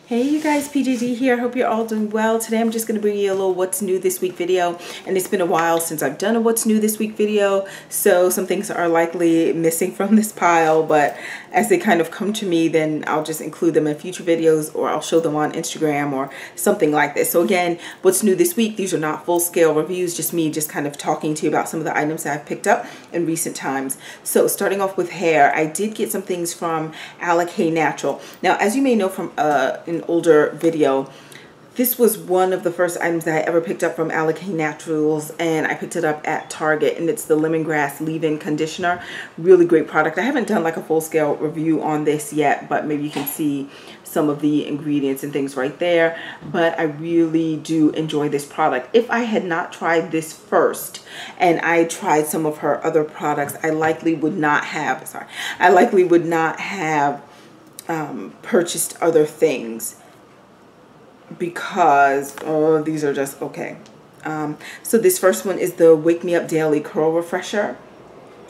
Hey you guys, PJD here. I hope you're all doing well. Today I'm just going to bring you a little what's new this week video, and it's been a while since I've done a what's new this week video, so some things are likely missing from this pile, but as they kind of come to me, then I'll just include them in future videos, or I'll show them on Instagram or something like this. So again, what's new this week, these are not full-scale reviews, just me just kind of talking to you about some of the items that I've picked up in recent times. So starting off with hair, I did get some things from Alec Natural. Now, as you may know from an older video, this was one of the first items that I ever picked up from Alec Naturals, and I picked it up at Target, and it's the lemongrass leave-in conditioner. Really great product. I haven't done like a full-scale review on this yet, but maybe you can see some of the ingredients and things right there. But I really do enjoy this product. If I had not tried this first and I tried some of her other products, I likely would not have purchased other things, because these are just okay. So this first one is the Wake Me Up Daily Curl Refresher.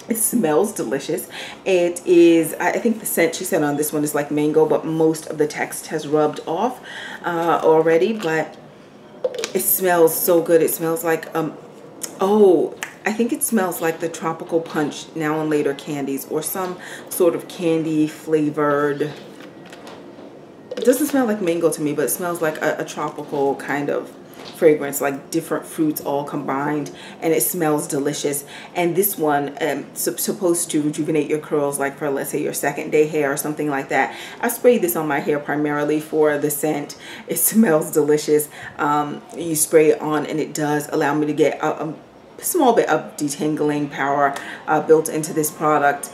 It smells delicious. It is, I think the scent she said on this one is like mango, but most of the text has rubbed off already, but it smells so good. It smells like I think it smells like the Tropical Punch Now and Later candies, or some sort of candy flavored. It doesn't smell like mango to me, but it smells like a tropical kind of fragrance, like different fruits all combined, and it smells delicious. And this one supposed to rejuvenate your curls, like for, let's say, your second day hair or something like that. I sprayed this on my hair primarily for the scent. It smells delicious. You spray it on, and it does allow me to get a small bit of detangling power built into this product.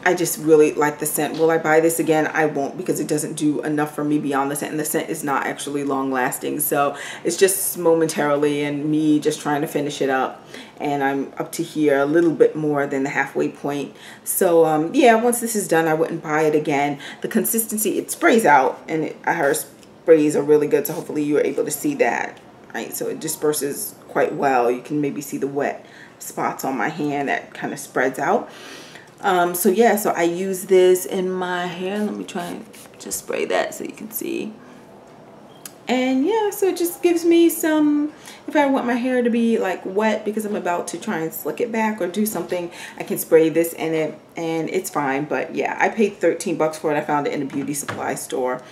I just really like the scent. Will I buy this again? I won't, because it doesn't do enough for me beyond the scent, and the scent is not actually long lasting. So it's just momentarily, and me just trying to finish it up, and I'm up to here, a little bit more than the halfway point. So yeah, once this is done, I wouldn't buy it again. The consistency, it sprays out, and her sprays are really good, so hopefully you're able to see that. Right, so it disperses quite well. You can maybe see the wet spots on my hand that kind of spreads out. So yeah, so I use this in my hair. Let me try and just spray that so you can see. And yeah, so it just gives me some, if I want my hair to be like wet because I'm about to try and slick it back or do something, I can spray this in it and it's fine. But yeah, I paid 13 bucks for it. I found it in a beauty supply store.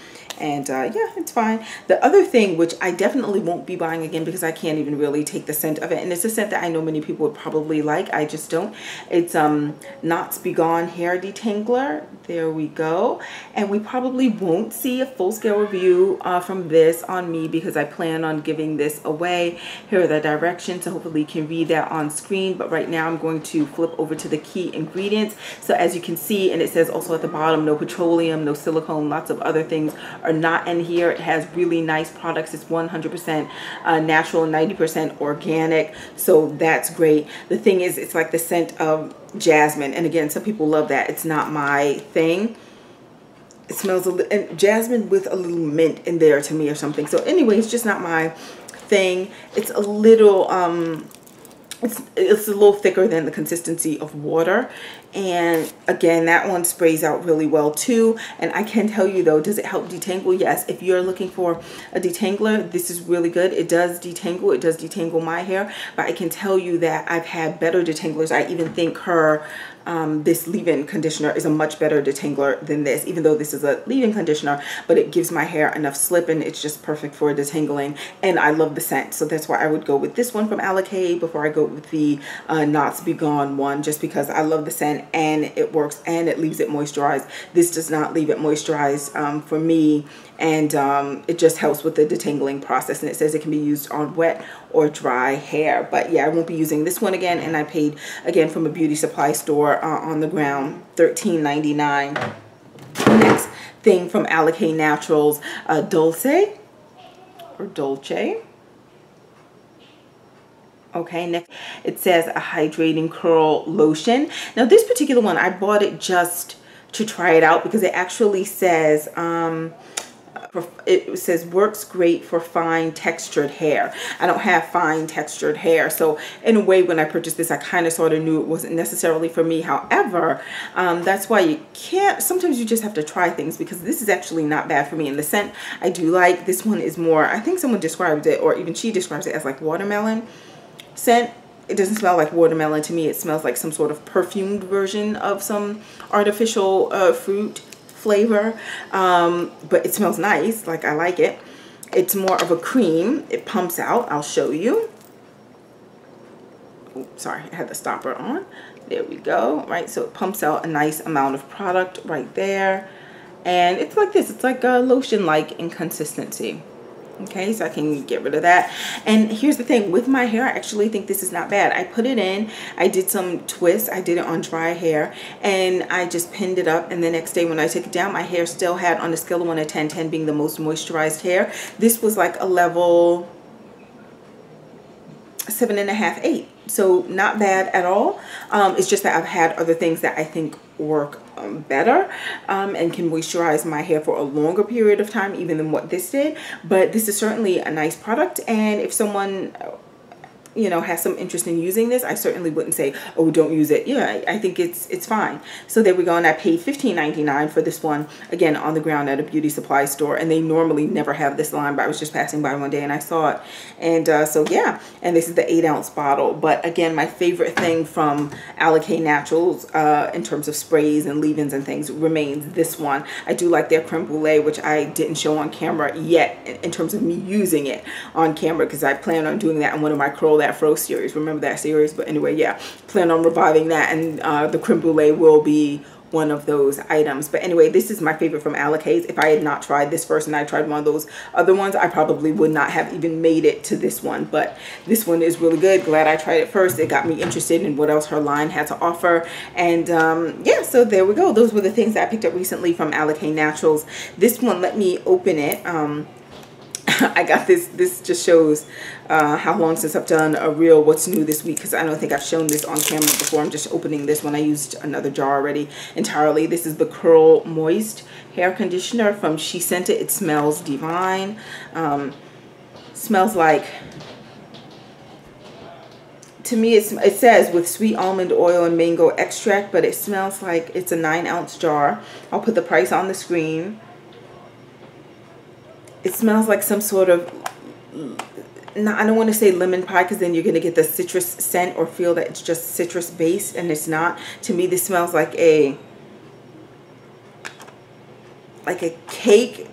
And yeah, it's fine. The other thing, which I definitely won't be buying again because I can't even really take the scent of it, and it's a scent that I know many people would probably like, I just don't. It's Knots Be Gone Hair Detangler. There we go. And we probably won't see a full-scale review from this on me, because I plan on giving this away. Here are the directions, so hopefully you can read that on screen. But right now I'm going to flip over to the key ingredients. So as you can see, and it says also at the bottom, no petroleum, no silicone, lots of other things are not in here. It has really nice products. It's 100% natural, 90% organic, so that's great. The thing is, it's like the scent of jasmine, and again, some people love that. It's not my thing. It smells and jasmine with a little mint in there to me or something. So anyway, it's just not my thing. It's a little it's a little thicker than the consistency of water, and again, that one sprays out really well too. And I can tell you though, does it help detangle? Yes. If you're looking for a detangler, this is really good. It does detangle. It does detangle my hair, but I can tell you that I've had better detanglers. I even think her this leave-in conditioner is a much better detangler than this, even though this is a leave-in conditioner, but it gives my hair enough slip, and it's just perfect for detangling. And I love the scent, so that's why I would go with this one from Alec before I go with the Knots Be Gone one, just because I love the scent and it works and it leaves it moisturized. This does not leave it moisturized for me, and it just helps with the detangling process. And it says it can be used on wet or dry hair. But yeah, I won't be using this one again, and I paid again from a beauty supply store on the ground $13.99. Next thing from Alec Naturals, Dolce. Okay, next it says a hydrating curl lotion. Now this particular one, I bought it just to try it out, because it actually says it says works great for fine textured hair. I don't have fine textured hair, so in a way when I purchased this I kind of sort of knew it wasn't necessarily for me. However, that's why you can't, sometimes you just have to try things, because this is actually not bad for me. And the scent I do like. This one is more, I think someone described it, or even she describes it as like watermelon scent. It doesn't smell like watermelon to me. It smells like some sort of perfumed version of some artificial fruit flavor, but it smells nice. Like, I like it. It's more of a cream. It pumps out. I'll show you. Oops, sorry, I had the stopper on. There we go. Right, so it pumps out a nice amount of product right there, and it's like this. It's like a lotion-like in consistency. Okay, so I can get rid of that. And here's the thing with my hair, I actually think this is not bad. I put it in, I did some twists, I did it on dry hair, and I just pinned it up, and the next day when I took it down, my hair still had, on a scale of 1 to 10, 10 being the most moisturized hair, this was like a level 7.5, 8. So not bad at all. It's just that I've had other things that I think work better and can moisturize my hair for a longer period of time even than what this did. But this is certainly a nice product, and if someone, you know, has some interest in using this, I certainly wouldn't say, oh, don't use it. Yeah, I think it's fine. So there we go, and I paid $15.99 for this one, again, on the ground at a beauty supply store, and they normally never have this line, but I was just passing by one day and I saw it, and so yeah, and this is the 8-ounce bottle. But again, my favorite thing from Alakay Naturals in terms of sprays and leave-ins and things remains this one. I do like their creme brulee, which I didn't show on camera yet in terms of me using it on camera, because I plan on doing that in one of my Curl Afro series. Remember that series? But anyway, yeah, plan on reviving that, and the creme brulee will be one of those items. But anyway, this is my favorite from Alakay's. If I had not tried this first and I tried one of those other ones, I probably would not have even made it to this one. But this one is really good. Glad I tried it first. It got me interested in what else her line had to offer. And yeah, so there we go. Those were the things that I picked up recently from Alakay Naturals. This one, let me open it. I got this just shows how long since I've done a real what's new this week, because I don't think I've shown this on camera before. I'm just opening this one. I used another jar already entirely. This is the Curl Moist hair conditioner from She Sent It. It smells divine. Smells like, to me, it says with sweet almond oil and mango extract, but it smells like it's a 9-ounce jar. I'll put the price on the screen. It smells like some sort of, I don't want to say lemon pie, because then you're going to get the citrus scent or feel that it's just citrus based, and it's not. To me, this smells like a cake,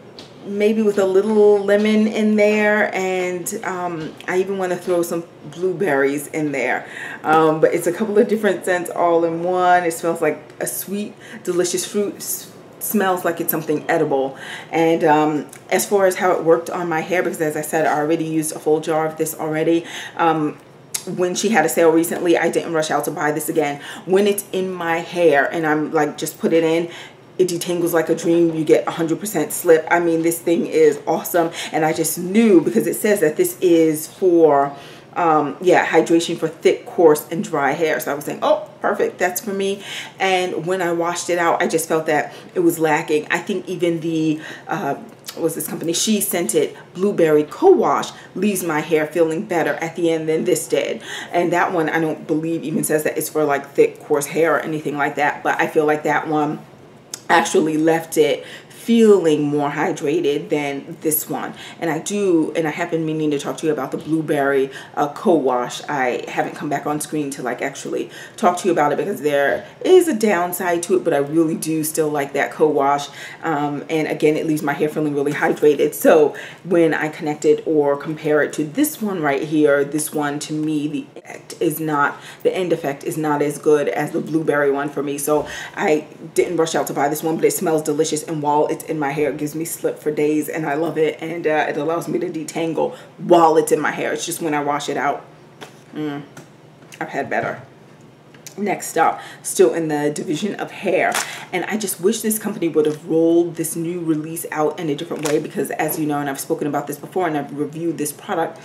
maybe with a little lemon in there, and I even want to throw some blueberries in there. But it's a couple of different scents all in one. It smells like a sweet, delicious fruit. Smells like it's something edible. And as far as how it worked on my hair, because as I said, I already used a full jar of this already. When she had a sale recently, I didn't rush out to buy this again. When it's in my hair and I'm like, just put it in, it detangles like a dream. You get 100% slip. I mean, this thing is awesome. And I just knew, because it says that this is for yeah, hydration for thick, coarse, and dry hair. So I was saying, oh, perfect, that's for me. And when I washed it out, I just felt that it was lacking. I think even the what was this company, She Sent It Blueberry Co-Wash leaves my hair feeling better at the end than this did. And that one, I don't believe even says that it's for like thick, coarse hair or anything like that, but I feel like that one actually left it feeling more hydrated than this one. And I have been meaning to talk to you about the blueberry co-wash. I haven't come back on screen to like actually talk to you about it, because there is a downside to it, but I really do still like that co-wash. And again, it leaves my hair feeling really hydrated. So when I connect it or compare it to this one right here, this one, to me, the end effect is not as good as the blueberry one for me. So I didn't rush out to buy this one, but it smells delicious, and while it's in my hair, it gives me slip for days, and I love it. And it allows me to detangle while it's in my hair. It's just when I wash it out, I've had better. Next up, still in the division of hair, and I just wish this company would have rolled this new release out in a different way, because as you know, and I've spoken about this before and I've reviewed this product,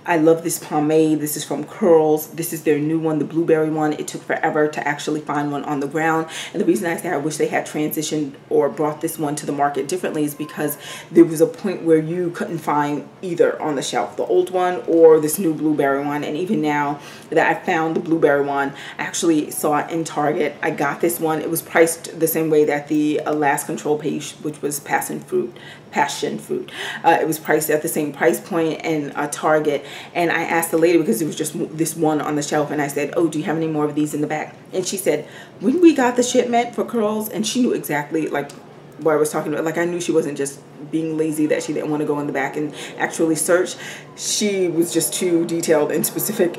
I love this pomade. This is from Curls. This is their new one, the blueberry one. It took forever to actually find one on the ground, and the reason I say I wish they had transitioned or brought this one to the market differently is because there was a point where you couldn't find either on the shelf, the old one or this new blueberry one. And even now that I found the blueberry one, I actually saw it in Target. I got this one. It was priced the same way that the Last Control Page, which was passion fruit. It was priced at the same price point in Target, and I asked the lady, because it was just this one on the shelf, and I said, oh, do you have any more of these in the back? And she said, when we got the shipment for Curls, and she knew exactly like what I was talking about. Like, I knew she wasn't just being lazy, that she didn't want to go in the back and actually search. She was just too detailed and specific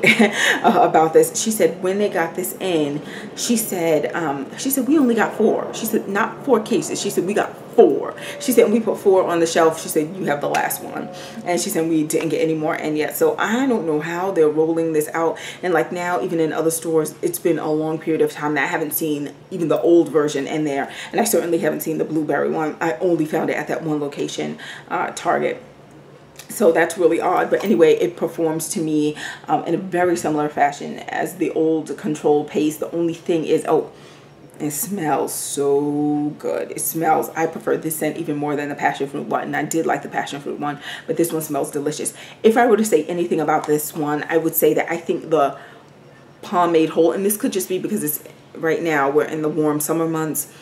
about this. She said when they got this in, she said we only got 4. She said not 4 cases. She said we got 4. She said we put 4 on the shelf. She said you have the last one, and she said we didn't get any more in yet. So I don't know how they're rolling this out. And like now, even in other stores, it's been a long period of time that I haven't seen even the old version in there, and I certainly haven't seen the blueberry one. I only found it at that one location, Target. So that's really odd. But anyway, it performs to me in a very similar fashion as the old Control Paste. The only thing is, oh, it smells so good. It smells, I prefer this scent even more than the passion fruit one. And I did like the passion fruit one, but this one smells delicious. If I were to say anything about this one, I would say that I think the pomade hold, and this could just be because it's right now, we're in the warm summer months,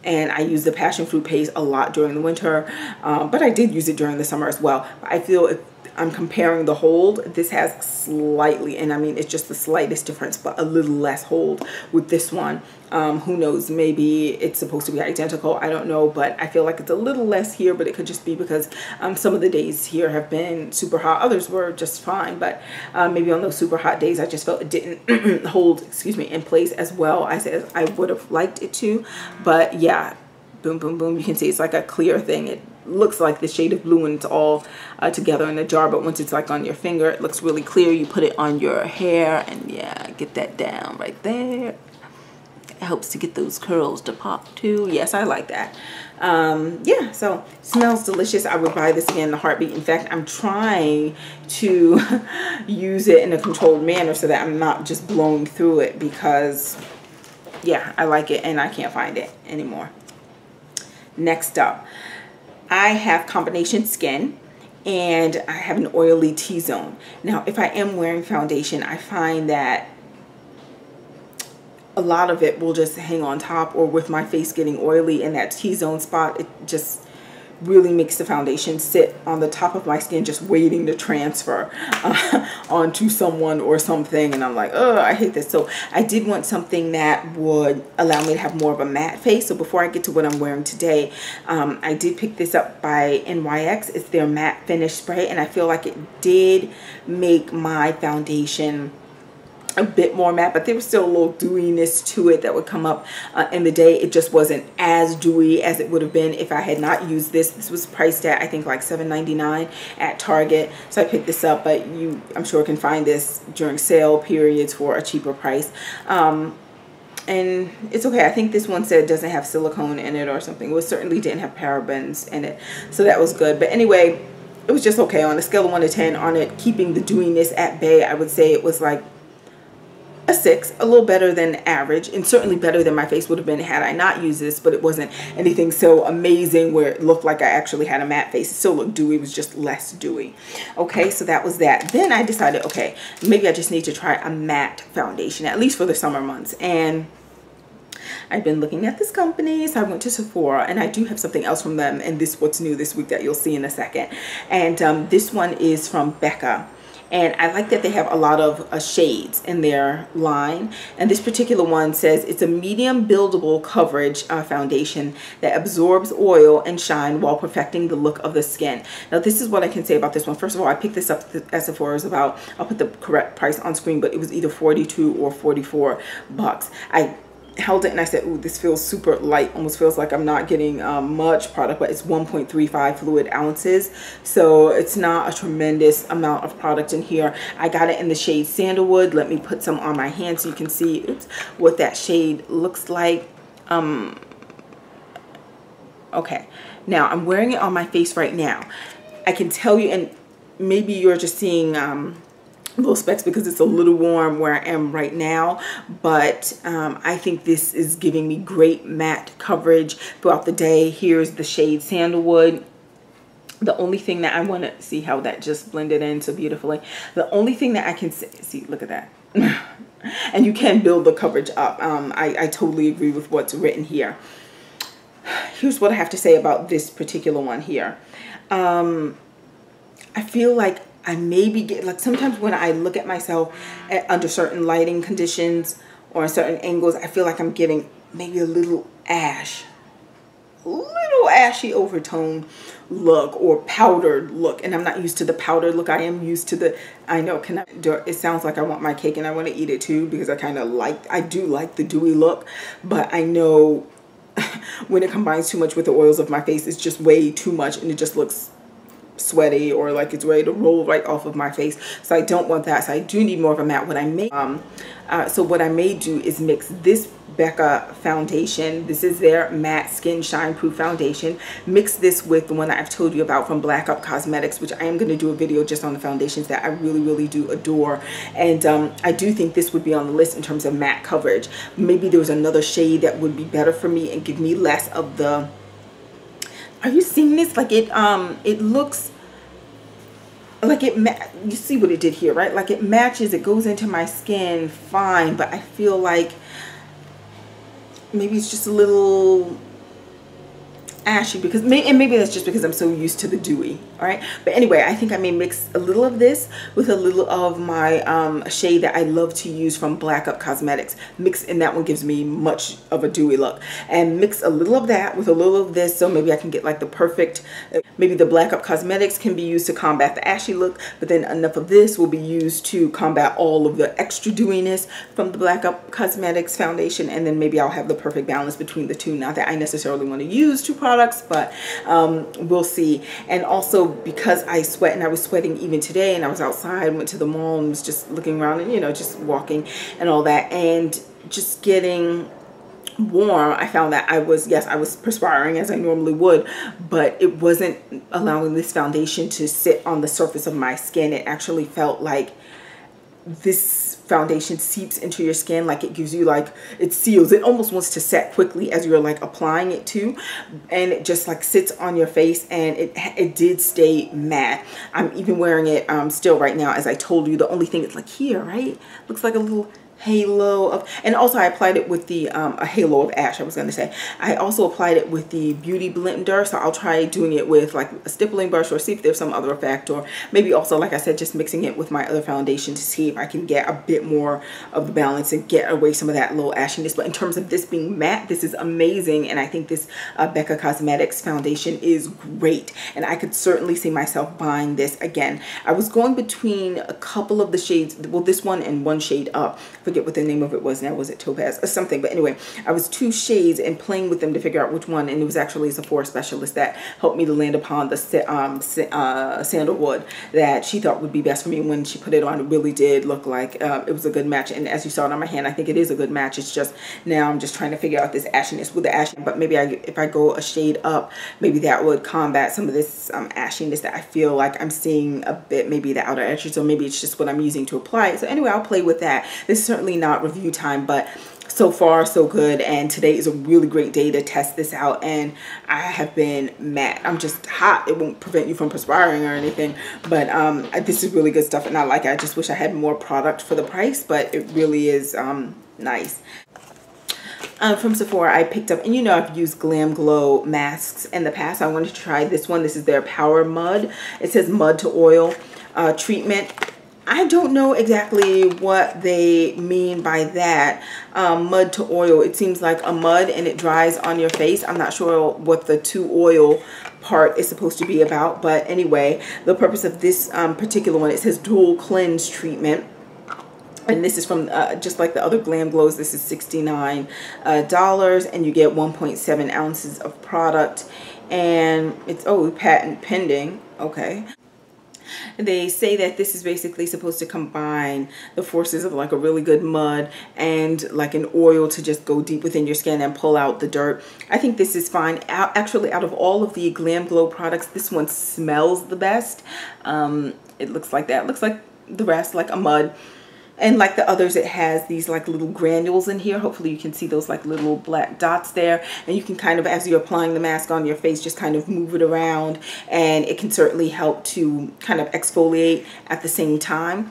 and I use the passion fruit paste a lot during the winter, but I did use it during the summer as well. I feel if I'm comparing the hold, this has slightly, and I mean it's just the slightest difference, but a little less hold with this one. Who knows, maybe it's supposed to be identical, I don't know, but I feel like it's a little less here, but it could just be because some of the days here have been super hot. Others were just fine, but maybe on those super hot days I just felt it didn't hold, excuse me, in place as well as I would have liked it to. But yeah, boom, boom, boom, you can see it's like a clear thing. It looks like the shade of blue when it's all together in a jar, but once it's like on your finger, it looks really clear. You put it on your hair, and yeah, get that down right there. It helps to get those curls to pop too. Yes, I like that. Yeah, so smells delicious. I would buy this again in a heartbeat. In fact, I'm trying to use it in a controlled manner so that I'm not just blowing through it, because yeah, I like it and I can't find it anymore. Next up, I have combination skin, and I have an oily T-zone. Now, if I am wearing foundation, I find that a lot of it will just hang on top, or with my face getting oily in that T-zone spot, it just really makes the foundation sit on the top of my skin, just waiting to transfer onto someone or something, and I'm like, oh, I hate this. So I did want something that would allow me to have more of a matte face. So before I get to what I'm wearing today, I did pick this up by NYX. It's their matte finish spray, and I feel like it did make my foundation a bit more matte, but there was still a little dewiness to it that would come up in the day. It just wasn't as dewy as it would have been if I had not used this. This was priced at, I think, like $7.99 at Target, so I picked this up, but you, I'm sure, can find this during sale periods for a cheaper price. And it's okay. I think this one said it doesn't have silicone in it or something. Well, it certainly didn't have parabens in it, so that was good. But anyway, it was just okay. On a scale of 1 to 10 on it keeping the dewiness at bay, I would say it was like a 6, a little better than average, and certainly better than my face would have been had I not used this, but it wasn't anything so amazing where it looked like I actually had a matte face. It still looked dewy, it was just less dewy. Okay, so that was that. Then I decided, okay, maybe I just need to try a matte foundation, at least for the summer months. And I've been looking at this company, so I went to Sephora, and I do have something else from them, and this what's new this week that you'll see in a second. And this one is from Becca. And I like that they have a lot of shades in their line. And this particular one says it's a medium buildable coverage foundation that absorbs oil and shine while perfecting the look of the skin. Now, this is what I can say about this one. First of all, I picked this up at Sephora. It was about, I'll put the correct price on screen, but it was either 42 or 44 bucks. I held it and I said, ooh, this feels super light, almost feels like I'm not getting much product, but it's 1.35 fluid ounces, so it's not a tremendous amount of product in here. I got it in the shade Sandalwood. Let me put some on my hand so you can see, oops, what that shade looks like. Okay, now I'm wearing it on my face right now. I can tell you, and maybe you're just seeing little specks because it's a little warm where I am right now, but I think this is giving me great matte coverage throughout the day. Here's the shade Sandalwood. The only thing that I want to see how that just blended in so beautifully. The only thing that I can see, look at that. And you can build the coverage up. I totally agree with what's written here. Here's what I have to say about this particular one here. I feel like I maybe get, like, sometimes when I look at myself under certain lighting conditions or certain angles, I feel like I'm getting maybe a little ashy overtone look or powdered look, and I'm not used to the powdered look. I am used to the, I know, it sounds like I want my cake and I want to eat it too, because I do like the dewy look, but I know when it combines too much with the oils of my face, it's just way too much and it just looks sweaty or like it's ready to roll right off of my face. So I don't want that. So I do need more of a matte. What I may do is mix this Becca foundation. This is their matte skin shine proof foundation. Mix this with the one that I've told you about from Black Up Cosmetics, which I am going to do a video just on the foundations that I really do adore. And I do think this would be on the list in terms of matte coverage. Maybe there was another shade that would be better for me and give me less of the, are you seeing this? Like it looks like you see what it did here, right? Like it matches, it goes into my skin fine, but I feel like maybe it's just a little ashy, because maybe that's just because I'm so used to the dewy. All right, but anyway, I think I may mix a little of this with a little of my shade that I love to use from Black Up Cosmetics. Mix, and that one gives me much of a dewy look, and mix a little of that with a little of this, so maybe I can get like the perfect, maybe the Black Up Cosmetics can be used to combat the ashy look, but then enough of this will be used to combat all of the extra dewiness from the Black Up Cosmetics foundation, and then maybe I'll have the perfect balance between the two. Not that I necessarily want to use two products, but we'll see. And also, because I sweat, and I was sweating even today, and I was outside, went to the mall and was just looking around and, you know, just walking and all that, and just getting warm, I found that I was perspiring as I normally would, but it wasn't allowing this foundation to sit on the surface of my skin. It actually felt like this foundation seeps into your skin, like it gives you, like it seals, it almost wants to set quickly as you're like applying it too, and it just like sits on your face, and it did stay matte. I'm even wearing it still right now, as I told you. The only thing is like here, right, looks like a little halo of, and also I applied it with the a halo of ash, I was going to say. I also applied it with the Beauty Blender, so I'll try doing it with like a stippling brush, or see if there's some other effect, or maybe also, like I said, just mixing it with my other foundation to see if I can get a bit more of the balance and get away some of that little ashiness. But in terms of this being matte, this is amazing, and I think this Becca Cosmetics foundation is great, and I could certainly see myself buying this again. I was going between a couple of the shades, well, this one and one shade up, forget what the name of it was now, was it Topaz or something, but anyway, I was two shades and playing with them to figure out which one, and it was actually a Sephora specialist that helped me to land upon the Sandalwood that she thought would be best for me. When she put it on, it really did look like it was a good match, and as you saw it on my hand, I think it is a good match. It's just now I'm just trying to figure out this ashiness with the ash, but maybe if I go a shade up, maybe that would combat some of this ashiness that I feel like I'm seeing a bit, maybe the outer edges, or maybe it's just what I'm using to apply it. So anyway, I'll play with that. This is certainly not review time, but so far so good, and today is a really great day to test this out, and I have been matte. I'm just hot. It won't prevent you from perspiring or anything, but this is really good stuff, and I like it. I just wish I had more product for the price, but it really is nice. From Sephora, I picked up, and you know I've used Glam Glow masks in the past. I wanted to try this one. This is their Power Mud. It says mud to oil treatment. I don't know exactly what they mean by that. Mud to oil. It seems like a mud and it dries on your face. I'm not sure what the to oil part is supposed to be about, but anyway, the purpose of this particular one, it says dual cleanse treatment. And this is from just like the other Glam Glows. This is $69 and you get 1.7 ounces of product, and it's patent pending. Okay. They say that this is basically supposed to combine the forces of like a really good mud and like an oil to just go deep within your skin and pull out the dirt. I think this is fine. Actually, out of all of the Glam Glow products, this one smells the best. It looks like that. It looks like the rest, like a mud. And like the others, it has these like little granules in here. Hopefully you can see those like little black dots there. And you can kind of, as you're applying the mask on your face, just kind of move it around. And it can certainly help to kind of exfoliate at the same time.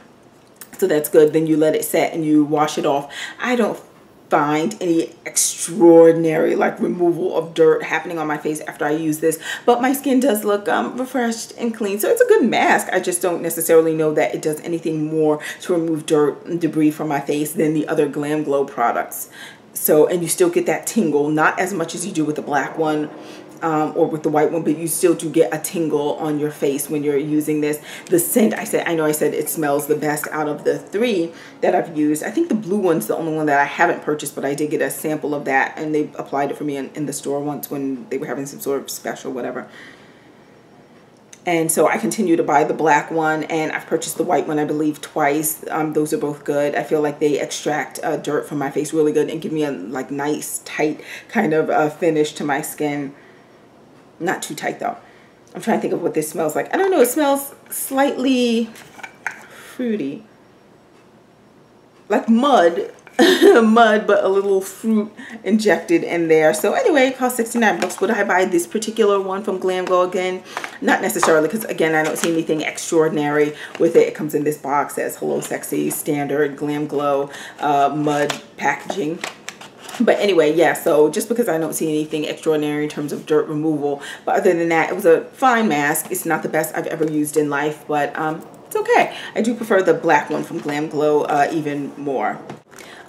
So that's good. Then you let it set and you wash it off. I don't find any extraordinary like removal of dirt happening on my face after I use this, but my skin does look refreshed and clean, so it's a good mask. I just don't necessarily know that it does anything more to remove dirt and debris from my face than the other Glam Glow products. So, and you still get that tingle, not as much as you do with the black one or with the white one, but you still do get a tingle on your face when you're using this. The scent, I know I said it smells the best out of the three that I've used. I think the blue one's the only one that I haven't purchased, but I did get a sample of that, and they applied it for me in the store once when they were having some sort of special, whatever. And so I continue to buy the black one, and I've purchased the white one, I believe, twice. Those are both good. I feel like they extract dirt from my face really good and give me a like nice, tight kind of finish to my skin. Not too tight though. I'm trying to think of what this smells like. I don't know. It smells slightly fruity, like mud, mud, but a little fruit injected in there. So anyway, it cost 69 bucks. Would I buy this particular one from Glam Glow again? Not necessarily, because again, I don't see anything extraordinary with it. It comes in this box that says Hello Sexy, standard Glam Glow mud packaging. But anyway, yeah, so just because I don't see anything extraordinary in terms of dirt removal, but other than that, it was a fine mask. It's not the best I've ever used in life, but it's okay. I do prefer the black one from Glam Glow even more.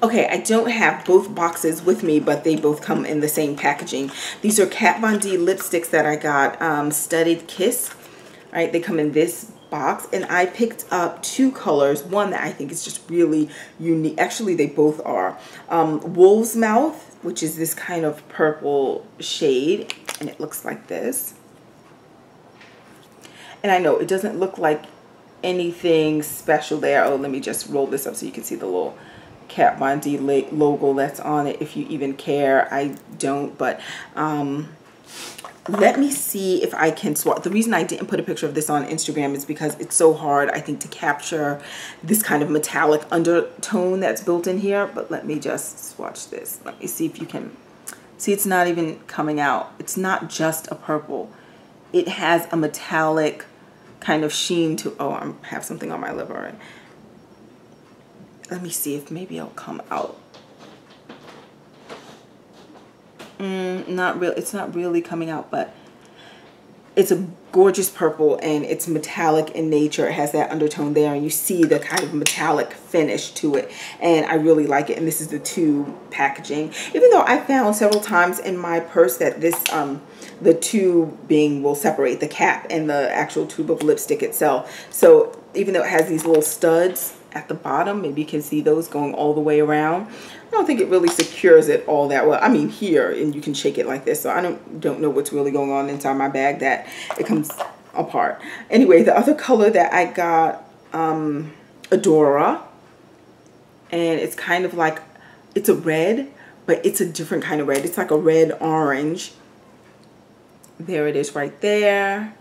Okay, I don't have both boxes with me, but they both come in the same packaging. These are Kat Von D lipsticks that I got, Studded Kiss. All right, they come in this box, and I picked up two colors. One that I think is just really unique. Actually, they both are. Wolf's Mouth, which is this kind of purple shade, and it looks like this. And I know it doesn't look like anything special there. Oh, let me just roll this up so you can see the little Kat Von D logo that's on it, if you even care. I don't, but let me see if I can swatch. The reason I didn't put a picture of this on Instagram is because it's so hard, I think, to capture this kind of metallic undertone that's built in here. But let me just swatch this. Let me see if you can see. It's not even coming out. It's not just a purple. It has a metallic kind of sheen to, oh, I have something on my lip already. Let me see if maybe it'll come out. Not real. It's not really coming out, but it's a gorgeous purple, and it's metallic in nature. It has that undertone there, and you see the kind of metallic finish to it, and I really like it. And this is the tube packaging. Even though I found several times in my purse that this the tube being will separate the cap and the actual tube of lipstick itself. So even though it has these little studs at the bottom, maybe you can see those going all the way around, I don't think it really secures it all that well. I mean, here, and you can shake it like this, so I don't know what's really going on inside my bag that it comes apart. Anyway, the other color that I got, Adora, and it's kind of like, it's a red, but it's a different kind of red. It's like a red orange. There it is right there.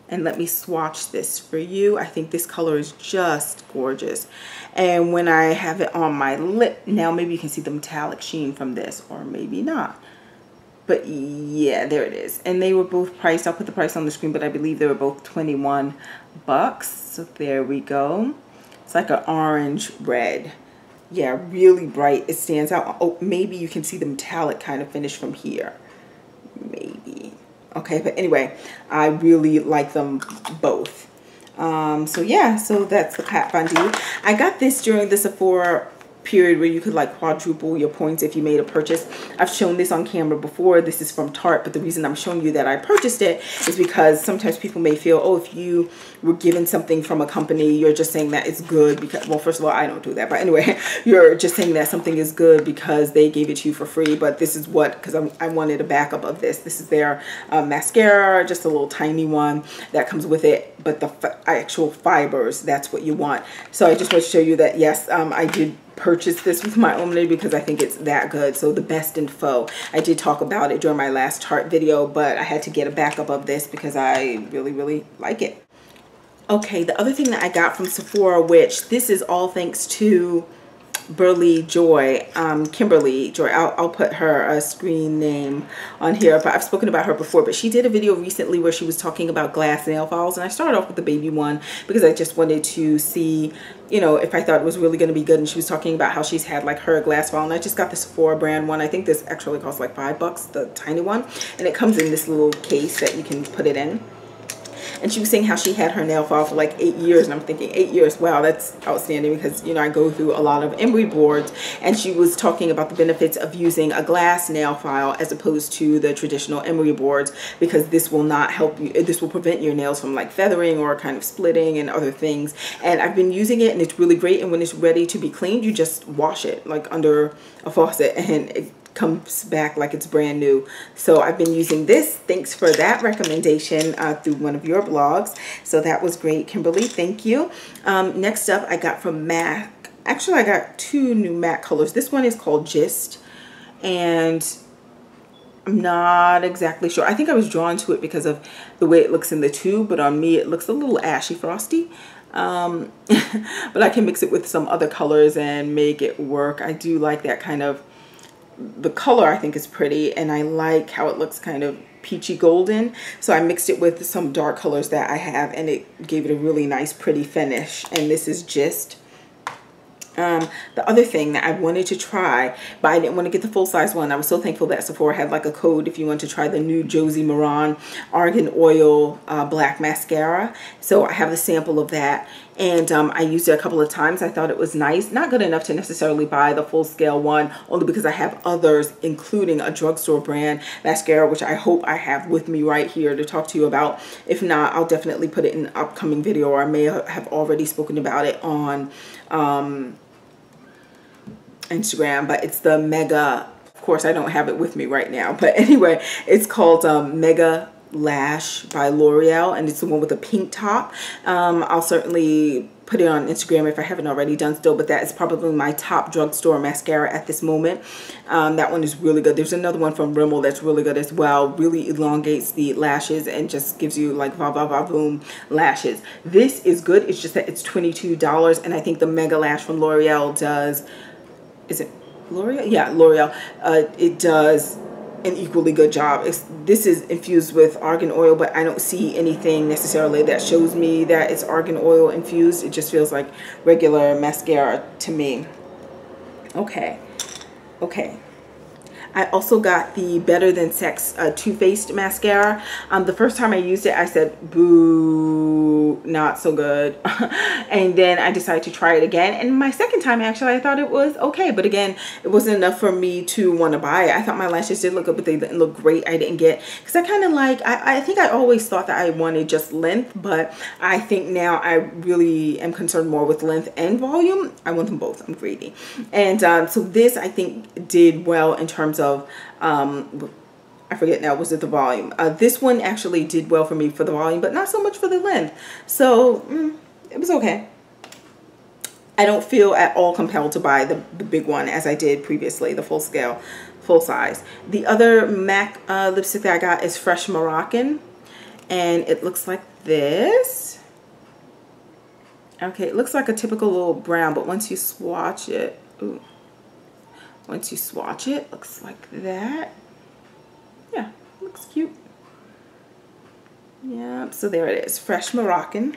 And let me swatch this for you. I think this color is just gorgeous. And when I have it on my lip, now maybe you can see the metallic sheen from this, or maybe not. But yeah, there it is. And they were both priced, I'll put the price on the screen, but I believe they were both 21 bucks. So there we go. It's like an orange red. Yeah, really bright. It stands out. Oh, maybe you can see the metallic kind of finish from here. Maybe. Okay, but anyway, I really like them both. So yeah, so that's the Kat Von D. I got this during the Sephora period where you could like quadruple your points if you made a purchase. I've shown this on camera before. This is from Tarte, but the reason I'm showing you that I purchased it is because sometimes people may feel, oh, if you were given something from a company, you're just saying that it's good because, well, first of all, I don't do that, but anyway, you're just saying that something is good because they gave it to you for free. But this is what, because I wanted a backup of this. This is their mascara, just a little tiny one that comes with it, but the actual fibers, that's what you want. So I just want to show you that, yes, I did purchase this with my own money because I think it's that good. So the Best in Faux, I did talk about it during my last Tarte video, but I had to get a backup of this because I really like it. Okay, the other thing that I got from Sephora, which this is all thanks to Kimberly Joy. I'll put her screen name on here, but I've spoken about her before. But she did a video recently where she was talking about glass nail files, and I started off with the baby one because I just wanted to see, you know, if I thought it was really going to be good. And she was talking about how she's had like her glass file, and I just got the Sephora brand one. I think this actually costs like $5, the tiny one, and it comes in this little case that you can put it in. And she was saying how she had her nail file for like 8 years. And I'm thinking 8 years, wow, that's outstanding because, you know, I go through a lot of emery boards. And she was talking about the benefits of using a glass nail file as opposed to the traditional emery boards, because this will not help you. This will prevent your nails from like feathering or kind of splitting and other things. And I've been using it and it's really great. And when it's ready to be cleaned, you just wash it like under a faucet and it comes back like it's brand new. So I've been using this. Thanks for that recommendation through one of your blogs. So that was great, Kimberly. Thank you. Next up, I got from MAC. Actually, I got two new MAC colors. This one is called Gist, and I'm not exactly sure. I think I was drawn to it because of the way it looks in the tube, but on me it looks a little ashy frosty. But I can mix it with some other colors and make it work. I do like that kind of, the color I think is pretty, and I like how it looks kind of peachy golden. So I mixed it with some dark colors that I have, and it gave it a really nice pretty finish. And this is Gist. The other thing that I wanted to try, but I didn't want to get the full-size one. I was so thankful that Sephora had like a code if you want to try the new Josie Maran Argan Oil Black Mascara. So I have a sample of that, and I used it a couple of times. I thought it was nice. Not good enough to necessarily buy the full-scale one, only because I have others, including a drugstore brand mascara, which I hope I have with me right here to talk to you about. If not, I'll definitely put it in an upcoming video, or I may have already spoken about it on Instagram. But it's the Mega, of course I don't have it with me right now, but anyway, it's called Mega Lash by L'Oreal, and it's the one with the pink top. I'll certainly put it on Instagram if I haven't already done so, but that is probably my top drugstore mascara at this moment. That one is really good. There's another one from Rimmel that's really good as well. Really elongates the lashes and just gives you like va va va boom lashes. This is good. It's just that it's $22, and I think the Mega Lash from L'Oreal does, is it L'Oreal? Yeah, L'Oreal. It does an equally good job. This is infused with argan oil, but I don't see anything necessarily that shows me that it's argan oil infused. It just feels like regular mascara to me. Okay. I also got the Better Than Sex Too Faced mascara. The first time I used it, I said, boo, not so good. And then I decided to try it again. And my second time, actually, I thought it was okay. But again, it wasn't enough for me to want to buy it. I thought my lashes did look good, but they didn't look great. I didn't get, because I kind of like, I think I always thought that I wanted just length, but I think now I really am concerned more with length and volume. I want them both. I'm greedy. And so this, I think, did well in terms of I forget now, was it the volume? This one actually did well for me for the volume, but not so much for the length. So it was okay. I don't feel at all compelled to buy the big one as I did previously, the full scale, full size. The other MAC lipstick that I got is Fresh Moroccan, and it looks like this. Okay, it looks like a typical little brown, but once you swatch it, ooh. Once you swatch it, looks like that. Yeah, looks cute. Yeah, so there it is, Fresh Moroccan.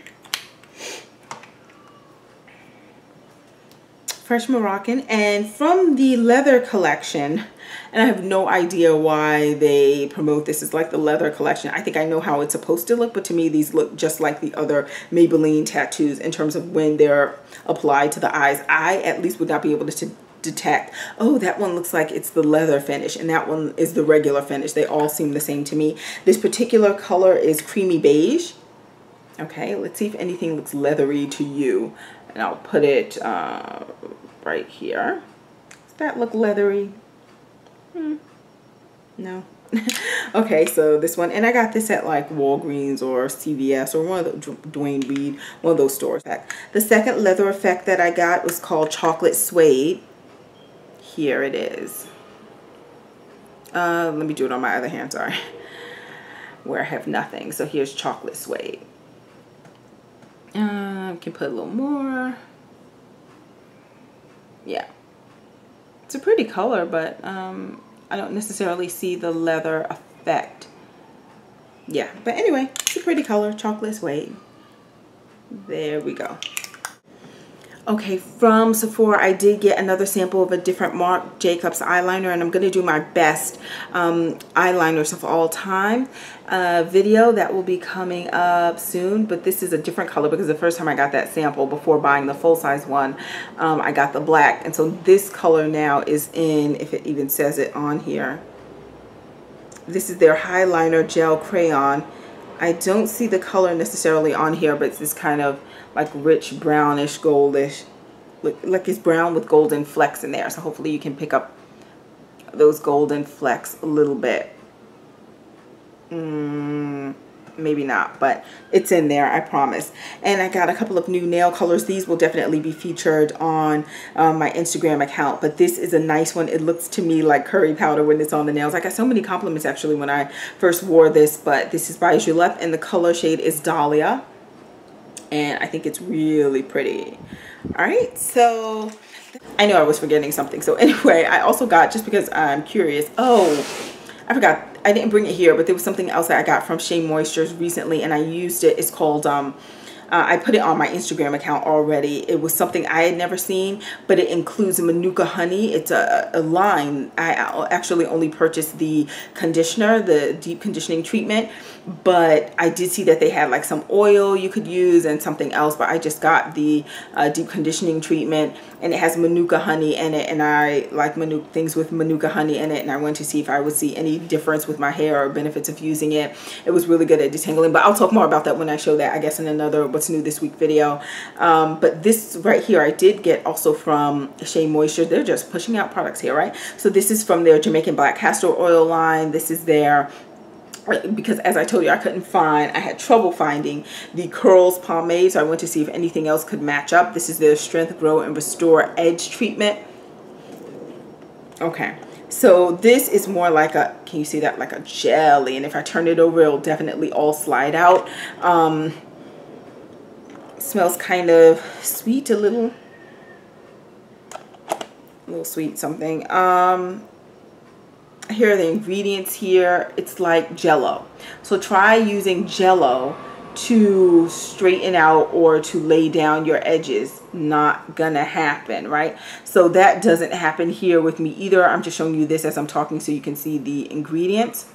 Fresh Moroccan. And from the leather collection, And I have no idea why they promote this as like the leather collection. I think I know how it's supposed to look, but to me these look just like the other Maybelline tattoos in terms of when they're applied to the eyes. I at least would not be able to detect, oh, that one looks like it's the leather finish and that one is the regular finish. They all seem the same to me. This particular color is creamy beige. Okay, let's see if anything looks leathery to you. And I'll put it right here. Does that look leathery? No. Okay, so this one, and I got this at like Walgreens or CVS or one of the Dwayne Reed, one of those stores. The second leather effect that I got was called Chocolate Suede. Here it is. Let me do it on my other hand, sorry. Where I have nothing. So here's Chocolate Suede. Can put a little more. Yeah. It's a pretty color, but I don't necessarily see the leather effect. Yeah, but anyway, it's a pretty color, Chocolate Suede. There we go. Okay, from Sephora, I did get another sample of a different Marc Jacobs eyeliner, and I'm going to do my best eyeliners of all time video that will be coming up soon. But this is a different color because the first time I got that sample before buying the full-size one, I got the black. And so this color now is in, if it even says it on here, this is their Highliner Gel Crayon. I don't see the color necessarily on here, but it's this kind of like rich brownish goldish, like it's brown with golden flecks in there. So hopefully you can pick up those golden flecks a little bit. Maybe not, but it's in there, I promise. And I got a couple of new nail colors. These will definitely be featured on my Instagram account, but this is a nice one. It looks to me like curry powder when it's on the nails. I got so many compliments actually when I first wore this, but this is by Julep and the color shade is Dahlia. And I think it's really pretty. All right, so I know I was forgetting something. So anyway, I also got, just because I'm curious, oh, I forgot, I didn't bring it here, but there was something else that I got from Shea Moistures recently, and I used it. It's called, I put it on my Instagram account already. It was something I had never seen, but it includes Manuka honey. It's a line. I actually only purchased the conditioner, the deep conditioning treatment, but I did see that they had like some oil you could use and something else, but I just got the deep conditioning treatment, and it has Manuka honey in it, and I like things with Manuka honey in it, and I wanted to see if I would see any difference with my hair or benefits of using it. It was really good at detangling, but I'll talk more about that when I show that, I guess, in another What's New This Week video. But this right here I did get also from Shea Moisture. They're just pushing out products here, right? So this is from their Jamaican Black Castor Oil line. This is their, because as I told you, I had trouble finding the Curls Pomade, so I went to see if anything else could match up. This is their Strength, Grow, and Restore Edge Treatment. Okay, so this is more like a, can you see that, like a jelly, and if I turn it over, it'll definitely all slide out. Smells kind of sweet, a little sweet something. Here are the ingredients here. It's like Jello. So try using Jello to straighten out or to lay down your edges. Not gonna happen, right? So that doesn't happen here with me either. I'm just showing you this as I'm talking so you can see the ingredients.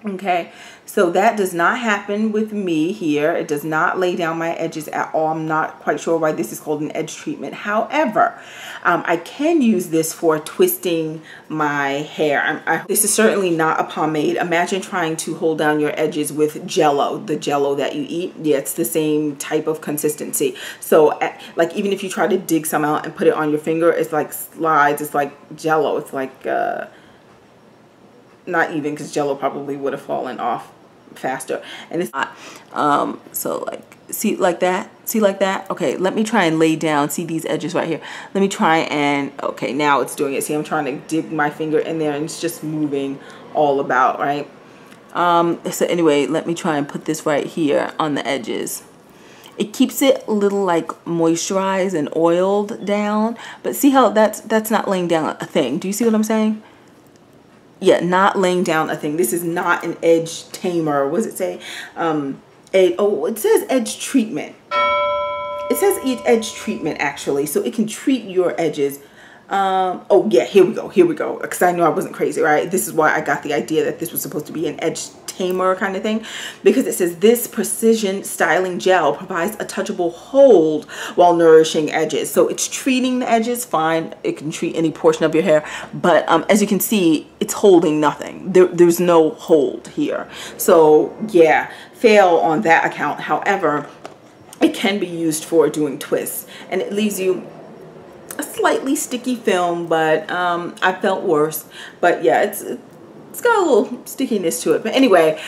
Okay, so that does not happen with me here. It does not lay down my edges at all. I'm not quite sure why this is called an edge treatment. However, I can use this for twisting my hair. This is certainly not a pomade. Imagine trying to hold down your edges with Jello, the Jello that you eat. Yeah, it's the same type of consistency. So like even if you try to dig some out and put it on your finger, it's like slides. It's like Jello. It's like not even, because Jello probably would have fallen off faster. And it's not so like, see like that, okay, let me try and lay down, see these edges right here, let me try and, okay, now it's doing it. See, I'm trying to dig my finger in there and it's just moving all about, right? So anyway, let me try and put this right here on the edges. It keeps it a little like moisturized and oiled down, but see how that's not laying down a thing. Do you see what I'm saying? Yeah, not laying down a thing. This is not an edge tamer. What does it say? It says edge treatment. It says edge treatment actually, so it can treat your edges. Oh yeah, here we go, because I knew I wasn't crazy, right? This is why I got the idea that this was supposed to be an edge tamer kind of thing, because it says this precision styling gel provides a touchable hold while nourishing edges. So it's treating the edges fine. It can treat any portion of your hair, but as you can see, it's holding nothing. There's no hold here. So yeah, fail on that account. However, it can be used for doing twists, and it leaves you a slightly sticky film, but I felt worse. But yeah, it's got a little stickiness to it. But anyway,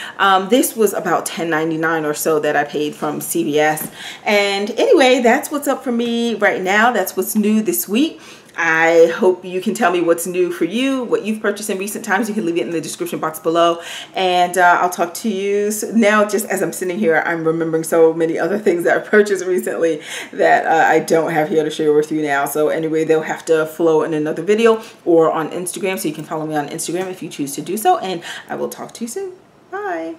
this was about $10.99 or so that I paid from CVS. And anyway, that's what's up for me right now. That's what's new this week. I hope you can tell me what's new for you, what you've purchased in recent times. You can leave it in the description box below, and I'll talk to you now. Just as I'm sitting here, I'm remembering so many other things that I've purchased recently that I don't have here to share with you now. So anyway, they'll have to flow in another video or on Instagram, so you can follow me on Instagram if you choose to do so, and I will talk to you soon. Bye.